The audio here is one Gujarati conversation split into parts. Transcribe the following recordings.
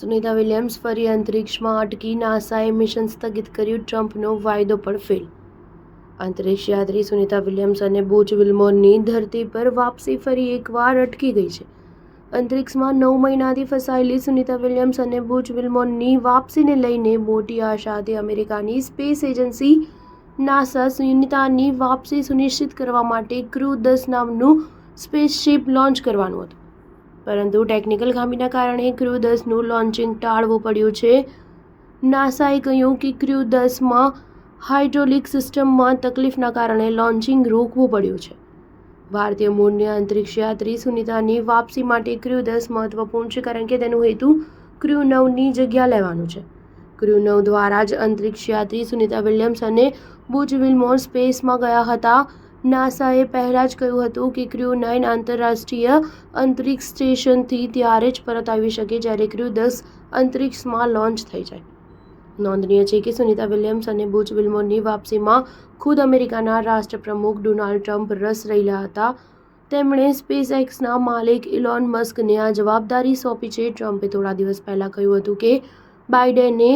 સુનિતા વિલિયમ્સ ફરી અંતરિક્ષમાં અટકી, નાસાએ મિશન સ્થગિત કર્યું, ટ્રમ્પનો વાયદો પણ ફેલ. અંતરિક્ષ યાત્રી સુનિતા વિલિયમ્સ અને બુચ વિલ્મોરની ધરતી પર વાપસી ફરી એકવાર અટકી ગઈ છે. અંતરિક્ષમાં 9 મહિનાથી ફસાયેલી સુનિતા વિલિયમ્સ અને બુચ વિલ્મોરની વાપસીને લઈને મોટી આશા હતી. અમેરિકાની સ્પેસ એજન્સી નાસા સુનિતાની વાપસી સુનિશ્ચિત કરવા માટે ક્રૂ 10 નામનું સ્પેસશિપ લોન્ચ કરવાનું હતું, પરંતુ ટેકનિકલ ખામીના કારણે ક્રૂ 10નું લોન્ચિંગ ટાળવું પડ્યું છે. નાસાએ કહ્યું કે ક્રૂ 10માં હાઇડ્રોલિક સિસ્ટમમાં તકલીફના કારણે લોન્ચિંગ રોકવું પડ્યું છે. ભારતીય મૂળની અંતરિક્ષ યાત્રી સુનિતાની વાપસી માટે ક્રૂ 10 મહત્વપૂર્ણ છે, કારણ કે તેનું હેતુ ક્રૂ 9ની જગ્યા લેવાનું છે. ક્રૂ 9 દ્વારા જ અંતરિક્ષ યાત્રી સુનિતા વિલિયમ્સ અને બુચ વિલ્મોર સ્પેસમાં ગયા હતા. નાસાએ પહેલા જ કહ્યું હતું કે ક્રૂ 9 આંતરરાષ્ટ્રીય અંતરિક્ષ સ્ટેશનથી ત્યારે જ પરત આવી શકે જ્યારે ક્રૂ 10 અંતરિક્ષમાં લોન્ચ થઈ જાય. નોંધનીય છે કે સુનિતા વિલિયમ્સ અને બુચ વિલ્મોરની વાપસીમાં ખુદ અમેરિકાના રાષ્ટ્રપ્રમુખ ડોનાલ્ડ ટ્રમ્પ રસ રહ્યા હતા. તેમણે સ્પેસએક્સના માલિક ઇલોન મસ્કને આ જવાબદારી સોંપી છે. ટ્રમ્પે થોડા દિવસ પહેલા કહ્યું હતું કે બાઇડેને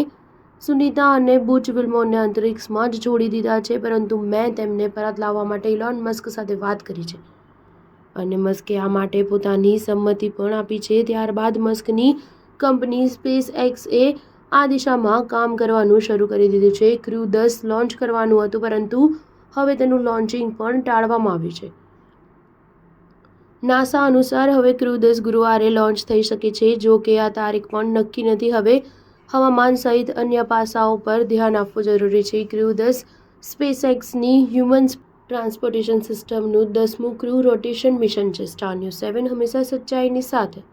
સુનિતા અને બુચ વિલ્મોરને અંતરિક્ષમાં જ છોડી દીધા છે, પરંતુ મેં તેમને પરત લાવવા માટે ઇલોન મસ્ક સાથે વાત કરી છે અને મસ્કે આ માટે પોતાની સંમતિ પણ આપી છે. ત્યારબાદ મસ્કની કંપની સ્પેસએક્સએ આ દિશામાં કામ કરવાનું શરૂ કરી દીધું છે. ક્રૂ 10 લોન્ચ કરવાનું હતું, પરંતુ હવે તેનું લોન્ચિંગ પણ ટાળવામાં આવ્યું છે. નાસા અનુસાર હવે ક્રૂ 10 ગુરુવારે લોન્ચ થઈ શકે છે. જો કે આ તારીખ પણ નક્કી નથી. હવે હવામાન સહિત અન્ય પાસાઓ પર ધ્યાન આપવું જરૂરી છે. ક્રૂ 10 સ્પેસએક્સની હ્યુમન ટ્રાન્સપોર્ટેશન સિસ્ટમનું 10મું ક્રૂ રોટેશન મિશન છે. સ્ટાર ન્યૂઝ 7 હંમેશા સચ્ચાઈની સાથે.